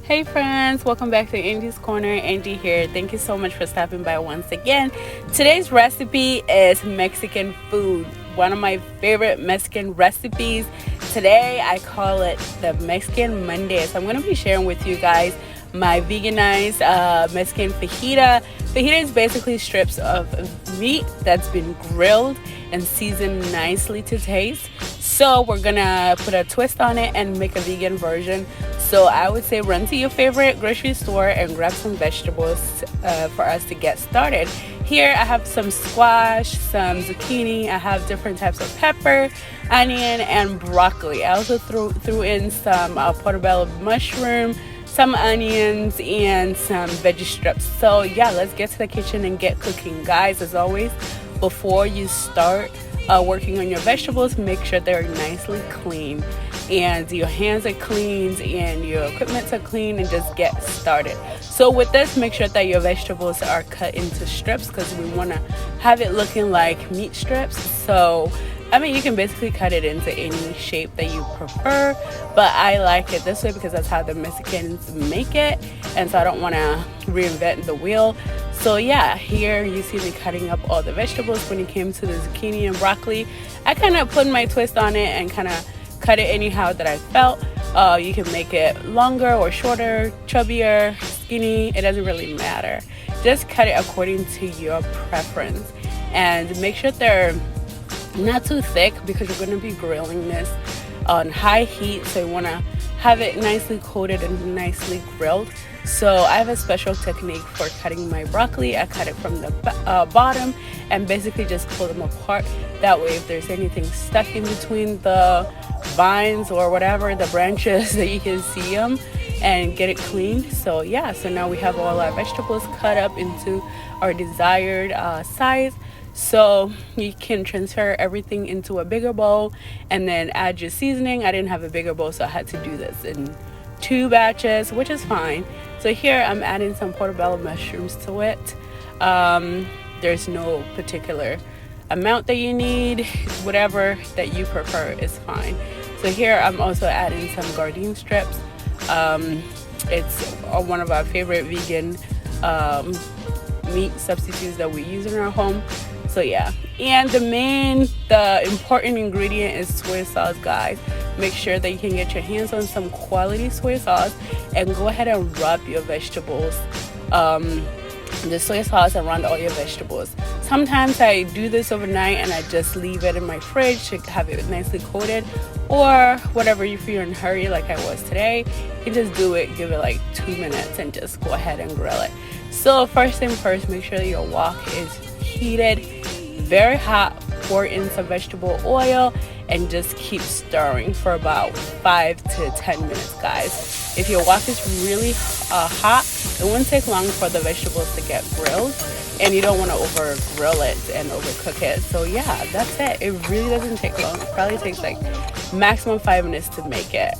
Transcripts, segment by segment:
Hey friends, welcome back to Angie's Corner. Angie here. Thank you so much for stopping by once again. Today's recipe is Mexican food. One of my favorite Mexican recipes. Today I call it the Mexican Monday. So I'm going to be sharing with you guys my veganized Mexican fajita. Fajita is basically strips of meat that's been grilled and seasoned nicely to taste. So we're gonna put a twist on it and make a vegan version. So I would say run to your favorite grocery store and grab some vegetables for us to get started. Here I have some squash, some zucchini. I have different types of pepper, onion, and broccoli. I also threw in some portobello mushroom, some onions, and some veggie strips. So yeah, let's get to the kitchen and get cooking. Guys, as always, before you start working on your vegetables, make sure they're nicely clean and your hands are clean and your equipment are clean, and just get started. So with this, make sure that your vegetables are cut into strips because we want to have it looking like meat strips. So you can basically cut it into any shape that you prefer, but I like it this way because that's how the Mexicans make it, and so I don't want to reinvent the wheel. So yeah, here you see me cutting up all the vegetables. When it came to the zucchini and broccoli, I kind of put my twist on it and kind of cut it anyhow that I felt. You can make it longer or shorter, chubbier, skinny, it doesn't really matter. Just cut it according to your preference, and make sure they're not too thick because you're going to be grilling this on high heat, so you want to have it nicely coated and nicely grilled. So I have a special technique for cutting my broccoli. I cut it from the bottom and basically just pull them apart. That way, if there's anything stuck in between the vines or whatever, the branches, that you can see them and get it clean. So yeah, so now we have all our vegetables cut up into our desired size. So you can transfer everything into a bigger bowl and then add your seasoning. I didn't have a bigger bowl, so I had to do this in 2 batches, which is fine. So here I'm adding some portobello mushrooms to it. There's no particular amount that you need. Whatever that you prefer is fine. So here I'm also adding some garden strips. It's one of our favorite vegan meat substitutes that we use in our home. So yeah, and the important ingredient is soy sauce, guys. Make sure that you can get your hands on some quality soy sauce and go ahead and rub your vegetables, the soy sauce around all your vegetables. Sometimes I do this overnight and I just leave it in my fridge to have it nicely coated, or whatever, if you're in a hurry like I was today, you can just do it, give it like 2 minutes and just go ahead and grill it. So first thing first, make sure that your wok is heated, very hot. Pour in some vegetable oil and just keep stirring for about 5 to 10 minutes, guys. If your wok is really hot, it won't take long for the vegetables to get grilled, and you don't want to over grill it and overcook it. So yeah, that's it. It really doesn't take long. It probably takes like maximum 5 minutes to make it.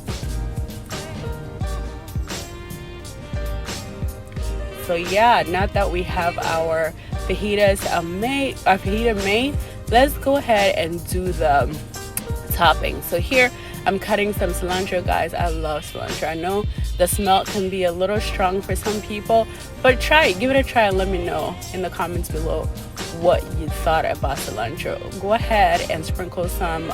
So yeah, now that we have our fajita made, let's go ahead and do the topping. So here I'm cutting some cilantro, guys. I love cilantro. I know the smell can be a little strong for some people, but give it a try and let me know in the comments below what you thought about cilantro. Go ahead and sprinkle some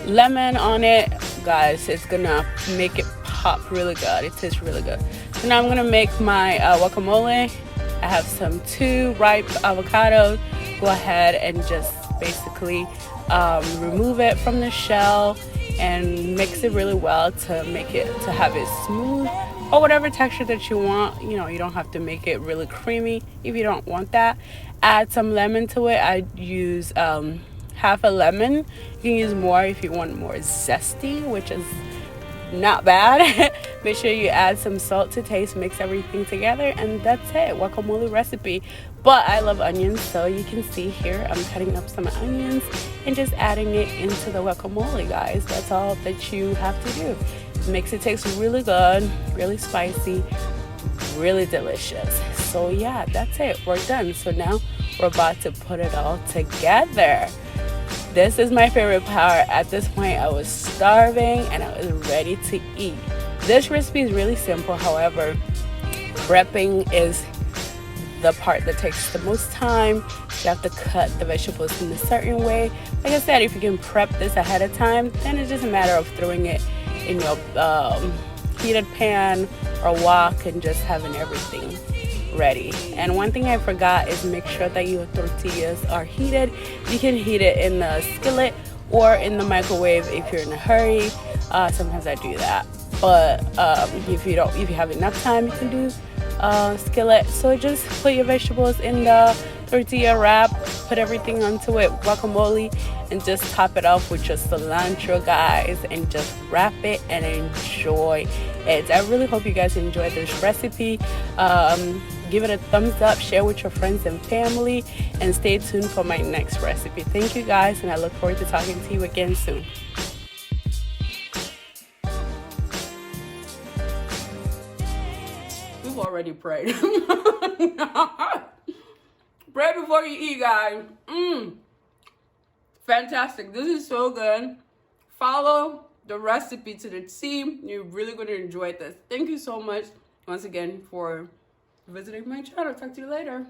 lemon on it, guys. It's gonna make it pop really good. It tastes really good. So now I'm gonna make my guacamole. I have some 2 ripe avocados. Go ahead and just basically remove it from the shell and mix it really well to have it smooth, or whatever texture that you want. You don't have to make it really creamy if you don't want that. Add some lemon to it. I use half a lemon. You can use more if you want more zesty, which is not bad. Make sure you add some salt to taste, mix everything together, and that's it. Guacamole recipe. But I love onions, so you can see here I'm cutting up some onions and just adding it into the guacamole, guys. That's all that you have to do. It makes it taste really good, really spicy, really delicious. So yeah, that's it. We're done. So now we're about to put it all together. This is my favorite part. At this point, I was starving and I was ready to eat. This recipe is really simple. However, prepping is the part that takes the most time. You have to cut the vegetables in a certain way. Like I said, if you can prep this ahead of time, then it's just a matter of throwing it in your heated pan or wok and just having everything ready. And one thing I forgot is make sure that your tortillas are heated. You can heat it in the skillet or in the microwave if you're in a hurry. Sometimes I do that, but if you have enough time, you can do skillet. So just put your vegetables in the tortilla wrap, put everything onto it, guacamole, and just top it off with your cilantro, guys, and just wrap it and enjoy it. I really hope you guys enjoyed this recipe. Give it a thumbs up, share with your friends and family, and stay tuned for my next recipe. Thank you guys, and I look forward to talking to you again soon. We've already prayed. Pray before you eat, guys. Fantastic. This is so good. Follow the recipe to the T. You're really going to enjoy this. Thank you so much once again for visiting my channel. Talk to you later.